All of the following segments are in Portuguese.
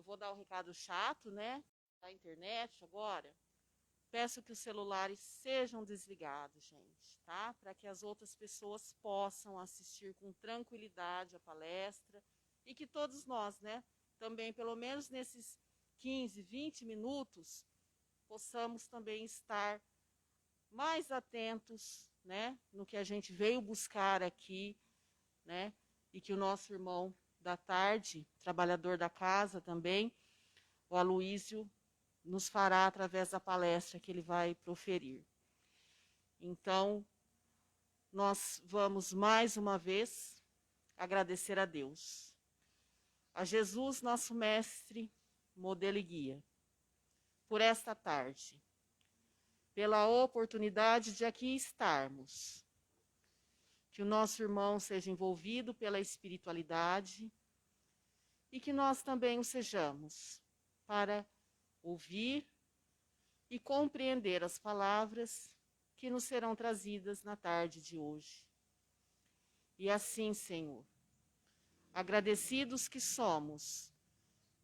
eu vou dar um recado chato, né? Da internet agora. Peço que os celulares sejam desligados, gente, tá? Para que as outras pessoas possam assistir com tranquilidade a palestra e que todos nós, né, também, pelo menos nesses 15, 20 minutos, possamos também estar mais atentos, né, no que a gente veio buscar aqui, né, e que o nosso irmão da tarde, trabalhador da casa também, o Aloísio, nos fará através da palestra que ele vai proferir. Então, nós vamos mais uma vez agradecer a Deus, a Jesus, nosso mestre, modelo e guia, por esta tarde, pela oportunidade de aqui estarmos, que o nosso irmão seja envolvido pela espiritualidade e que nós também o sejamos, para ouvir e compreender as palavras que nos serão trazidas na tarde de hoje. E assim, Senhor, agradecidos que somos,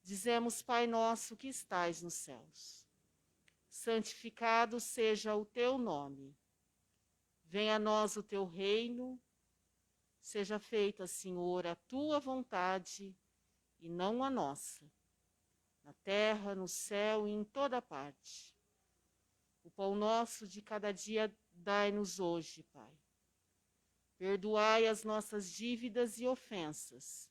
dizemos, Pai nosso que estais nos céus, santificado seja o teu nome, venha a nós o teu reino, seja feita, Senhor, a tua vontade e não a nossa, na terra, no céu e em toda parte. O pão nosso de cada dia dai-nos hoje, Pai. Perdoai as nossas dívidas e ofensas,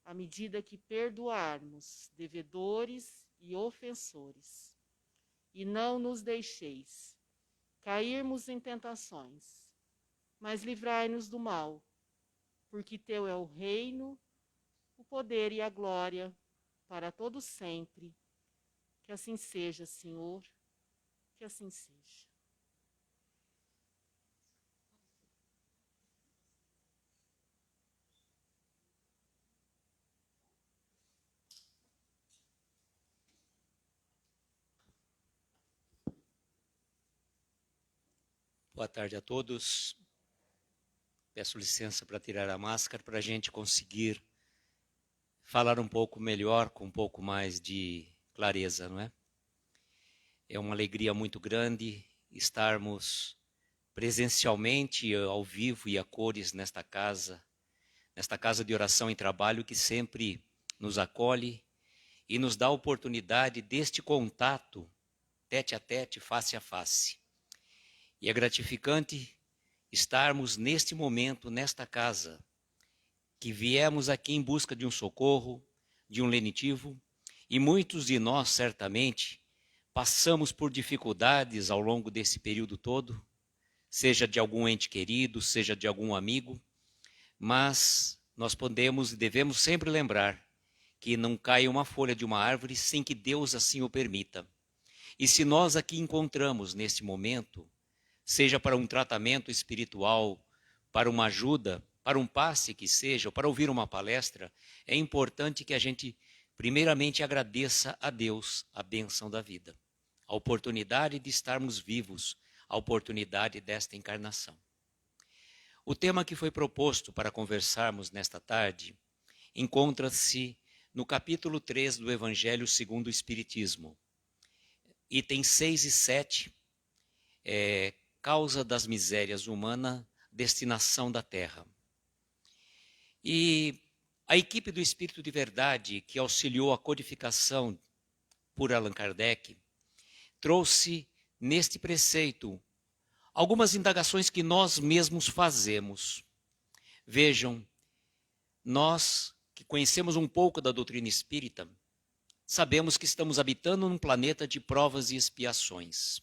à medida que perdoarmos devedores e ofensores. E não nos deixeis cairmos em tentações, mas livrai-nos do mal, porque teu é o reino, o poder e a glória para todo sempre. Que assim seja, Senhor, que assim seja. Boa tarde a todos. Peço licença para tirar a máscara para a gente conseguir falar um pouco melhor, com um pouco mais de clareza, não é? É uma alegria muito grande estarmos presencialmente, ao vivo e a cores nesta casa de oração e trabalho que sempre nos acolhe e nos dá a oportunidade deste contato tete a tete, face a face. E é gratificante estarmos neste momento, nesta casa, que viemos aqui em busca de um socorro, de um lenitivo, e muitos de nós, certamente, passamos por dificuldades ao longo desse período todo, seja de algum ente querido, seja de algum amigo, mas nós podemos e devemos sempre lembrar que não cai uma folha de uma árvore sem que Deus assim o permita. E se nós aqui encontramos neste momento, seja para um tratamento espiritual, para uma ajuda, para um passe que seja, ou para ouvir uma palestra, é importante que a gente primeiramente agradeça a Deus a bênção da vida, a oportunidade de estarmos vivos, a oportunidade desta encarnação. O tema que foi proposto para conversarmos nesta tarde encontra-se no capítulo 3 do Evangelho segundo o Espiritismo, itens 6 e 7, causa das misérias humanas, destinação da terra. E a equipe do Espírito de Verdade, que auxiliou a codificação por Allan Kardec, trouxe neste preceito algumas indagações que nós mesmos fazemos. Vejam, nós que conhecemos um pouco da doutrina espírita, sabemos que estamos habitando num planeta de provas e expiações.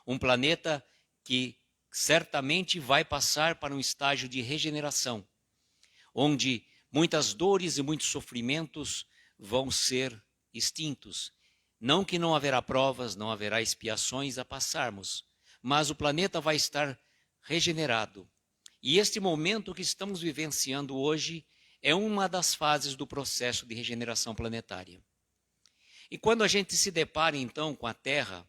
Um planeta que certamente vai passar para um estágio de regeneração, onde muitas dores e muitos sofrimentos vão ser extintos. Não que não haverá provas, não haverá expiações a passarmos, mas o planeta vai estar regenerado. E este momento que estamos vivenciando hoje é uma das fases do processo de regeneração planetária. E quando a gente se depara então com a Terra,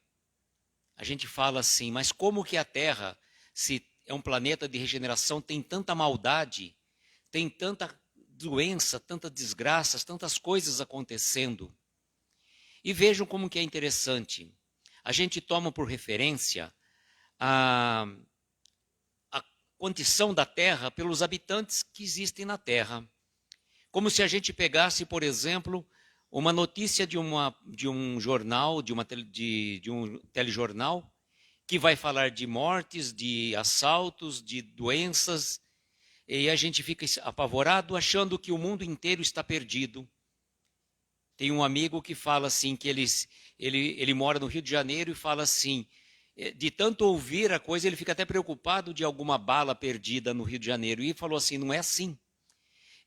a gente fala assim, mas como que a Terra, se é um planeta de regeneração, tem tanta maldade, tem tanta doença, tantas desgraças, tantas coisas acontecendo. E vejam como que é interessante. A gente toma por referência a condição da Terra pelos habitantes que existem na Terra. Como se a gente pegasse, por exemplo, uma notícia de um jornal, de um telejornal, que vai falar de mortes, de assaltos, de doenças, e a gente fica apavorado achando que o mundo inteiro está perdido. Tem um amigo que fala assim, que ele mora no Rio de Janeiro e fala assim, de tanto ouvir a coisa, ele fica até preocupado de alguma bala perdida no Rio de Janeiro. E falou assim, não é assim.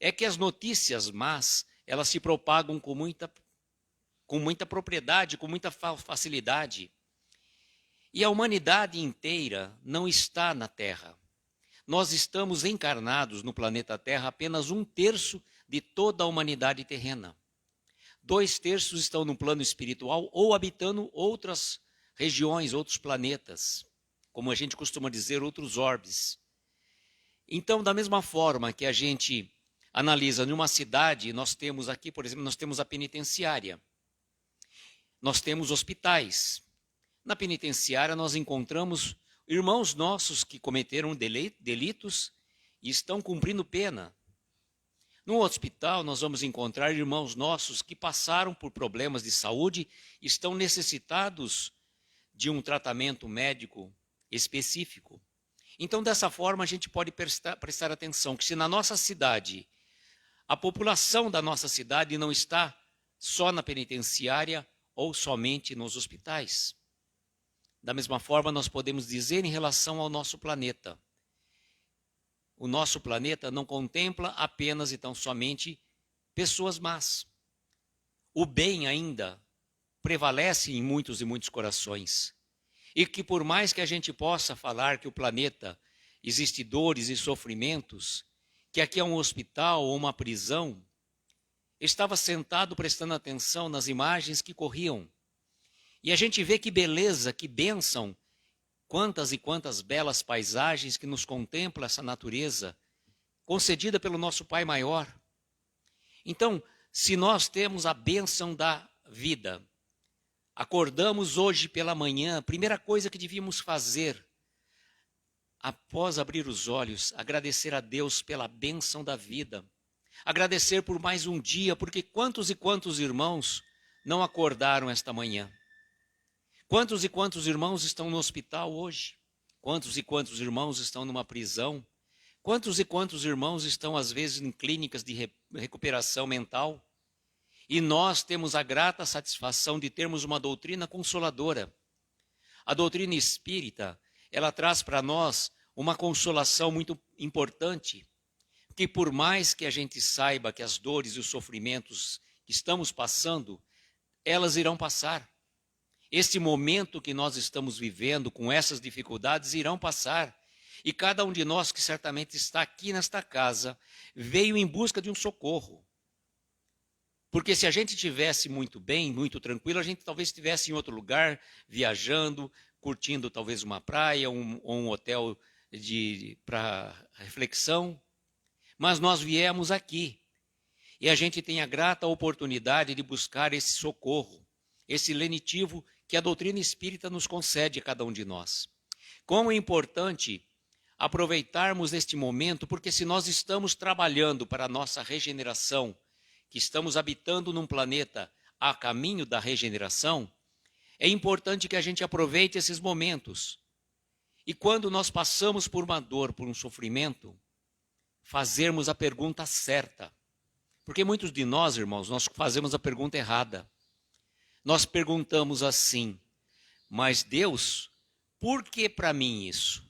É que as notícias más, elas se propagam com muita propriedade, com muita facilidade. E a humanidade inteira não está na Terra. Nós estamos encarnados no planeta Terra apenas 1/3 de toda a humanidade terrena. 2/3 estão no plano espiritual ou habitando outras regiões, outros planetas, como a gente costuma dizer, outros orbes. Então, da mesma forma que a gente analisa numa cidade, nós temos aqui, por exemplo, nós temos a penitenciária. Nós temos hospitais. Na penitenciária nós encontramos irmãos nossos que cometeram delitos e estão cumprindo pena. No hospital nós vamos encontrar irmãos nossos que passaram por problemas de saúde e estão necessitados de um tratamento médico específico. Então, dessa forma, a gente pode prestar atenção que se na nossa cidade, a população da nossa cidade não está só na penitenciária ou somente nos hospitais. Da mesma forma, nós podemos dizer em relação ao nosso planeta. O nosso planeta não contempla apenas e tão somente pessoas más. O bem ainda prevalece em muitos e muitos corações. E que por mais que a gente possa falar que o planeta existe dores e sofrimentos, que aqui é um hospital ou uma prisão, estava sentado prestando atenção nas imagens que corriam. E a gente vê que beleza, que bênção, quantas e quantas belas paisagens que nos contempla essa natureza, concedida pelo nosso Pai Maior. Então, se nós temos a bênção da vida, acordamos hoje pela manhã, a primeira coisa que devíamos fazer, após abrir os olhos, agradecer a Deus pela bênção da vida, agradecer por mais um dia, porque quantos e quantos irmãos não acordaram esta manhã? Quantos e quantos irmãos estão no hospital hoje? Quantos e quantos irmãos estão numa prisão? Quantos e quantos irmãos estão, às vezes, em clínicas de recuperação mental? E nós temos a grata satisfação de termos uma doutrina consoladora. A doutrina espírita, ela traz para nós uma consolação muito importante, que por mais que a gente saiba que as dores e os sofrimentos que estamos passando, elas irão passar. Este momento que nós estamos vivendo com essas dificuldades irão passar. E cada um de nós que certamente está aqui nesta casa veio em busca de um socorro. Porque se a gente estivesse muito bem, muito tranquilo, a gente talvez estivesse em outro lugar, viajando, curtindo talvez uma praia ou um hotel para reflexão. Mas nós viemos aqui. E a gente tem a grata oportunidade de buscar esse socorro, esse lenitivo que a doutrina espírita nos concede a cada um de nós. Como é importante aproveitarmos este momento, porque se nós estamos trabalhando para a nossa regeneração, que estamos habitando num planeta a caminho da regeneração, é importante que a gente aproveite esses momentos. E quando nós passamos por uma dor, por um sofrimento, fazermos a pergunta certa. Porque muitos de nós, irmãos, nós fazemos a pergunta errada. Nós perguntamos assim, mas Deus, por que para mim isso?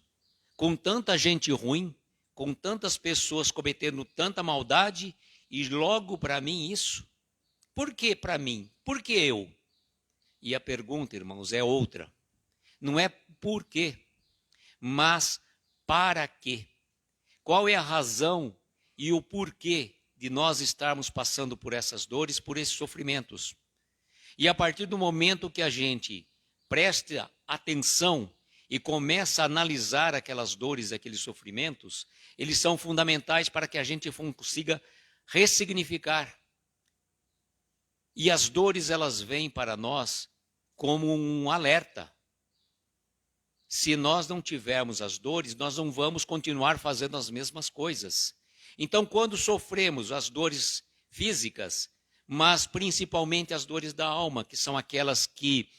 Com tanta gente ruim, com tantas pessoas cometendo tanta maldade, e logo para mim isso? Por que para mim? Por que eu? E a pergunta, irmãos, é outra. Não é por quê, mas para quê? Qual é a razão e o porquê de nós estarmos passando por essas dores, por esses sofrimentos? E a partir do momento que a gente presta atenção e começa a analisar aquelas dores, aqueles sofrimentos, eles são fundamentais para que a gente consiga ressignificar. E as dores, elas vêm para nós como um alerta. Se nós não tivermos as dores, nós não vamos continuar fazendo as mesmas coisas. Então, quando sofremos as dores físicas, mas principalmente as dores da alma, que são aquelas que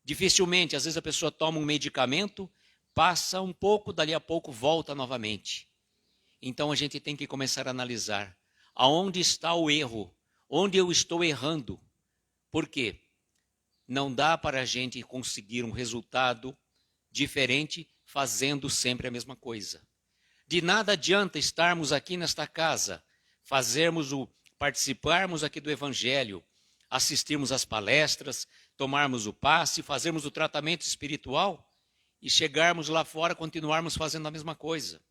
dificilmente, às vezes a pessoa toma um medicamento, passa um pouco, dali a pouco volta novamente. Então a gente tem que começar a analisar aonde está o erro, onde eu estou errando. Por quê? Não dá para a gente conseguir um resultado diferente fazendo sempre a mesma coisa. De nada adianta estarmos aqui nesta casa, participarmos aqui do Evangelho, assistirmos às palestras, tomarmos o passe, fazermos o tratamento espiritual e chegarmos lá fora e continuarmos fazendo a mesma coisa.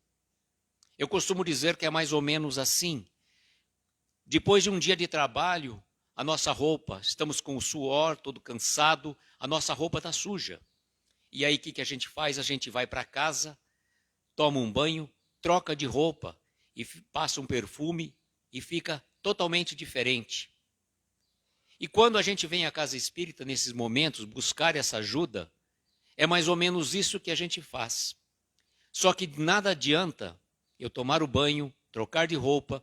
Eu costumo dizer que é mais ou menos assim. Depois de um dia de trabalho, a nossa roupa, estamos com o suor, todo cansado, a nossa roupa está suja. E aí o que a gente faz? A gente vai para casa, toma um banho, troca de roupa e passa um perfume e fica totalmente diferente. E quando a gente vem à casa espírita, nesses momentos, buscar essa ajuda, é mais ou menos isso que a gente faz. Só que nada adianta eu tomar o banho, trocar de roupa,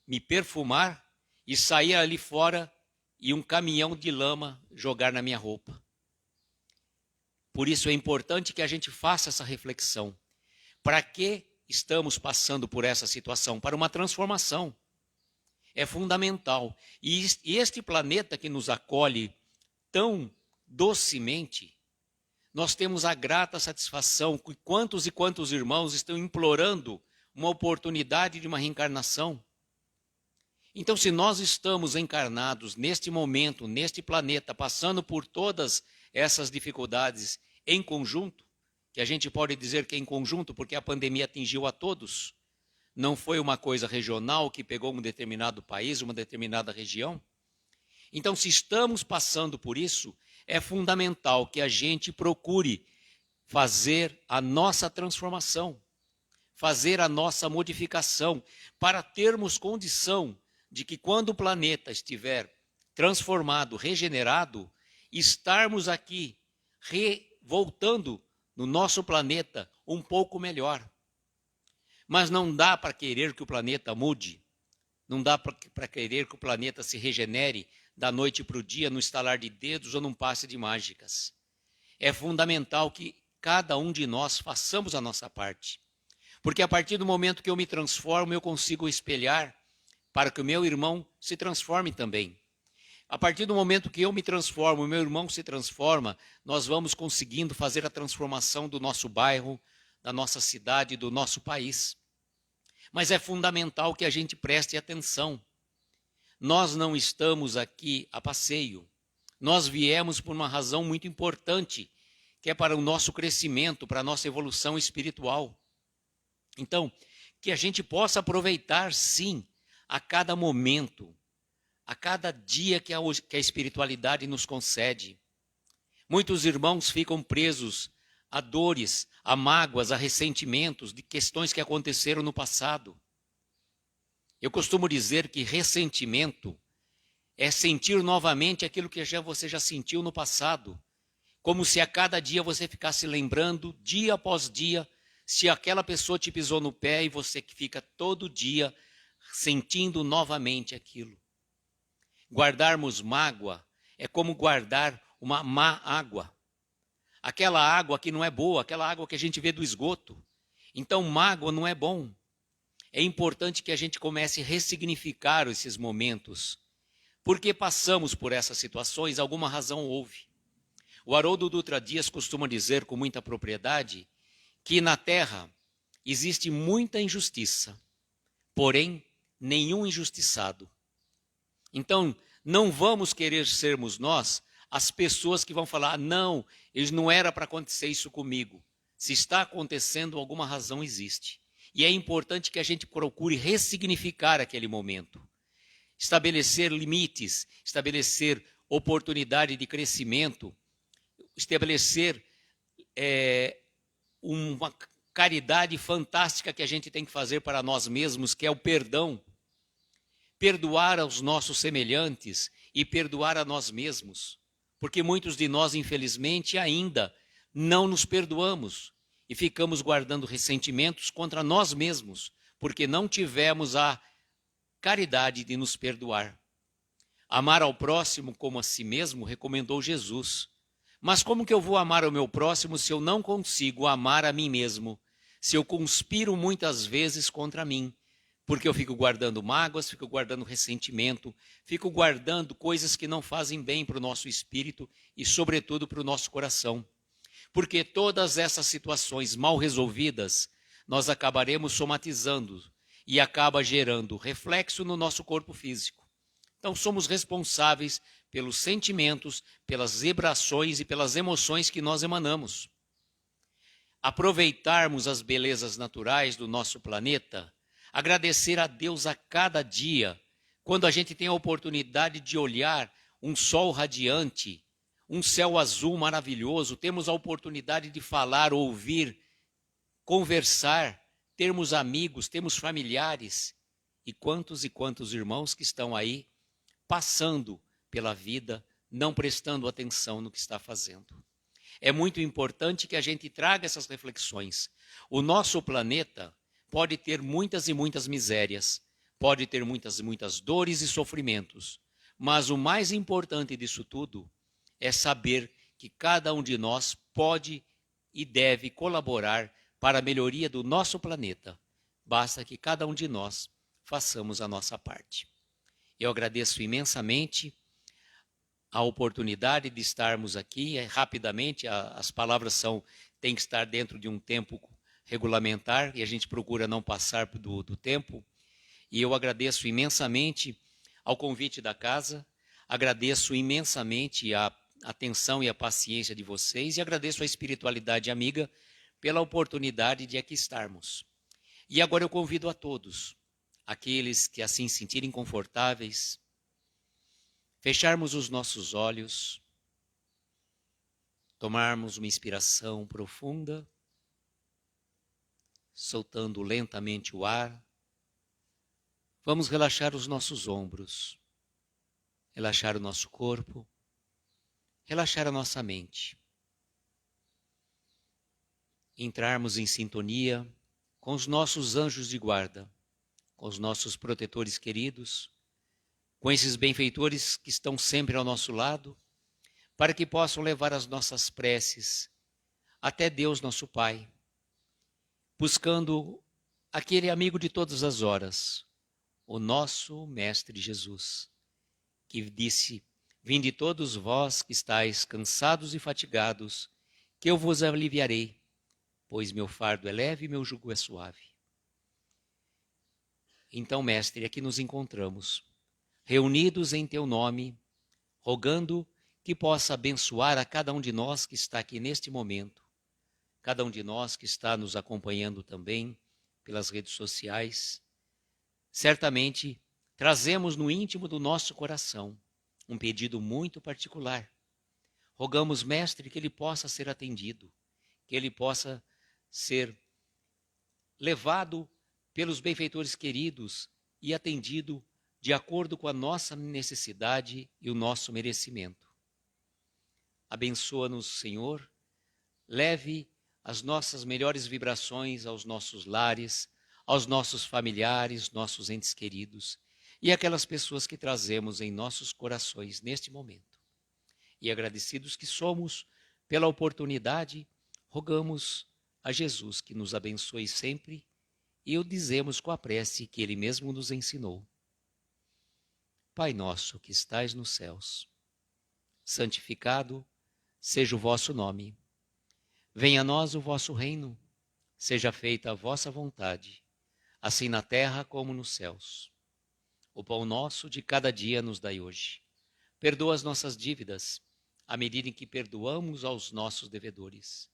me perfumar e sair ali fora e um caminhão de lama jogar na minha roupa. Por isso é importante que a gente faça essa reflexão. Para que estamos passando por essa situação? Para uma transformação. É fundamental. E este planeta que nos acolhe tão docemente, nós temos a grata satisfação que quantos e quantos irmãos estão implorando uma oportunidade de uma reencarnação. Então, se nós estamos encarnados neste momento, neste planeta, passando por todas essas dificuldades em conjunto, que a gente pode dizer que é em conjunto porque a pandemia atingiu a todos, não foi uma coisa regional que pegou um determinado país, uma determinada região. Então, se estamos passando por isso, é fundamental que a gente procure fazer a nossa transformação, fazer a nossa modificação, para termos condição de que quando o planeta estiver transformado, regenerado, estarmos aqui voltando no nosso planeta um pouco melhor. Mas não dá para querer que o planeta mude, não dá para querer que o planeta se regenere da noite para o dia, no estalar de dedos ou num passe de mágicas. É fundamental que cada um de nós façamos a nossa parte. Porque a partir do momento que eu me transformo, eu consigo espelhar para que o meu irmão se transforme também. A partir do momento que eu me transformo, o meu irmão se transforma, nós vamos conseguindo fazer a transformação do nosso bairro, da nossa cidade, do nosso país. Mas é fundamental que a gente preste atenção. Nós não estamos aqui a passeio. Nós viemos por uma razão muito importante, que é para o nosso crescimento, para a nossa evolução espiritual. Então, que a gente possa aproveitar, sim, a cada momento, a cada dia que a espiritualidade nos concede. Muitos irmãos ficam presos a dores, a mágoas, a ressentimentos de questões que aconteceram no passado. Eu costumo dizer que ressentimento é sentir novamente aquilo que você já sentiu no passado, como se a cada dia você ficasse lembrando, dia após dia, se aquela pessoa te pisou no pé e você fica todo dia sentindo novamente aquilo. Guardarmos mágoa é como guardar uma má água. Aquela água que não é boa, aquela água que a gente vê do esgoto. Então, mágoa não é bom. É importante que a gente comece a ressignificar esses momentos. Porque passamos por essas situações, alguma razão houve. O Haroldo Dutra Dias costuma dizer com muita propriedade que na Terra existe muita injustiça, porém nenhum injustiçado. Então, não vamos querer sermos nós as pessoas que vão falar, não era para acontecer isso comigo. Se está acontecendo, alguma razão existe. E é importante que a gente procure ressignificar aquele momento. Estabelecer limites, estabelecer oportunidade de crescimento, estabelecer uma caridade fantástica que a gente tem que fazer para nós mesmos, que é o perdão. perdoar aos nossos semelhantes e perdoar a nós mesmos, porque muitos de nós, infelizmente, ainda não nos perdoamos e ficamos guardando ressentimentos contra nós mesmos, porque não tivemos a caridade de nos perdoar. Amar ao próximo como a si mesmo recomendou Jesus. Mas como que eu vou amar o meu próximo se eu não consigo amar a mim mesmo? Se eu conspiro muitas vezes contra mim? Porque eu fico guardando mágoas, fico guardando ressentimento, fico guardando coisas que não fazem bem para o nosso espírito e, sobretudo, para o nosso coração. Porque todas essas situações mal resolvidas, nós acabaremos somatizando e acaba gerando reflexo no nosso corpo físico. Então, somos responsáveis pelos sentimentos, pelas vibrações e pelas emoções que nós emanamos. Aproveitarmos as belezas naturais do nosso planeta, agradecer a Deus a cada dia, quando a gente tem a oportunidade de olhar um sol radiante, um céu azul maravilhoso, temos a oportunidade de falar, ouvir, conversar, termos amigos, temos familiares, e quantos irmãos que estão aí passando pela vida, não prestando atenção no que está fazendo. É muito importante que a gente traga essas reflexões. O nosso planeta pode ter muitas e muitas misérias, pode ter muitas dores e sofrimentos, mas o mais importante disso tudo é saber que cada um de nós pode e deve colaborar para a melhoria do nosso planeta. Basta que cada um de nós façamos a nossa parte. Eu agradeço imensamente a oportunidade de estarmos aqui. Rapidamente, as palavras têm que estar dentro de um tempo regulamentar e a gente procura não passar do tempo. E eu agradeço imensamente ao convite da casa, agradeço imensamente a atenção e a paciência de vocês e agradeço a espiritualidade amiga pela oportunidade de aqui estarmos. E agora eu convido a todos, aqueles que assim se sentirem confortáveis, fecharmos os nossos olhos, tomarmos uma inspiração profunda, soltando lentamente o ar. Vamos relaxar os nossos ombros, relaxar o nosso corpo, relaxar a nossa mente. Entrarmos em sintonia com os nossos anjos de guarda, com os nossos protetores queridos, com esses benfeitores que estão sempre ao nosso lado, para que possam levar as nossas preces até Deus, nosso Pai, buscando aquele amigo de todas as horas, o nosso Mestre Jesus, que disse: vinde todos vós que estáis cansados e fatigados, que eu vos aliviarei, pois meu fardo é leve e meu jugo é suave. Então, Mestre, aqui nos encontramos, reunidos em teu nome, rogando que possa abençoar a cada um de nós que está aqui neste momento, cada um de nós que está nos acompanhando também pelas redes sociais. Certamente trazemos no íntimo do nosso coração um pedido muito particular. Rogamos, Mestre, que ele possa ser atendido, que ele possa ser levado pelos benfeitores queridos e atendido de acordo com a nossa necessidade e o nosso merecimento. Abençoa-nos, Senhor, leve as nossas melhores vibrações aos nossos lares, aos nossos familiares, nossos entes queridos e aquelas pessoas que trazemos em nossos corações neste momento. E agradecidos que somos pela oportunidade, rogamos a Jesus que nos abençoe sempre e o dizemos com a prece que ele mesmo nos ensinou. Pai nosso que estais nos céus, santificado seja o vosso nome. Venha a nós o vosso reino, seja feita a vossa vontade, assim na terra como nos céus. O pão nosso de cada dia nos dai hoje. Perdoa as nossas dívidas, à medida em que perdoamos aos nossos devedores.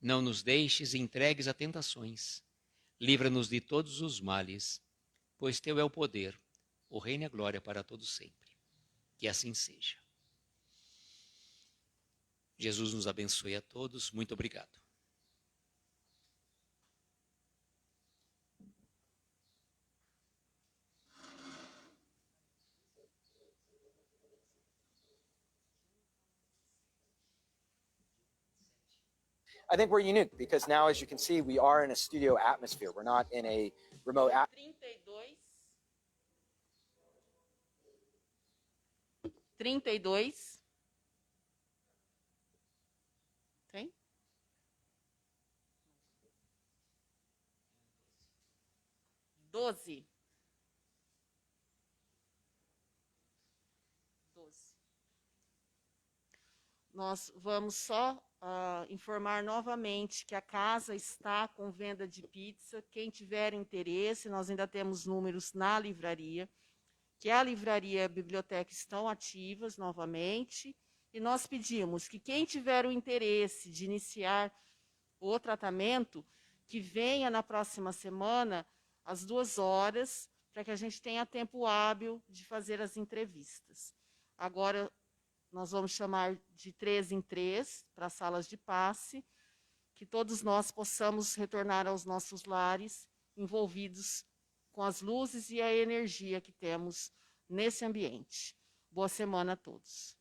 Não nos deixes entregues a tentações. Livra-nos de todos os males, pois teu é o poder, o reino e a glória para todos sempre. Que assim seja. Jesus nos abençoe a todos. Muito obrigado. I think we're unique because now, as you can see, we are in a studio atmosphere. We're not in a remote atmosphere. 32. Tem? 12. 12. Nós vamos só informar novamente que a casa está com venda de pizza. Quem tiver interesse, nós ainda temos números na livraria, que a livraria e a biblioteca estão ativas novamente. E nós pedimos que quem tiver o interesse de iniciar o tratamento, que venha na próxima semana, às 2 horas, para que a gente tenha tempo hábil de fazer as entrevistas. Agora, nós vamos chamar de 3 em 3 para as salas de passe, que todos nós possamos retornar aos nossos lares envolvidos com as luzes e a energia que temos nesse ambiente. Boa semana a todos.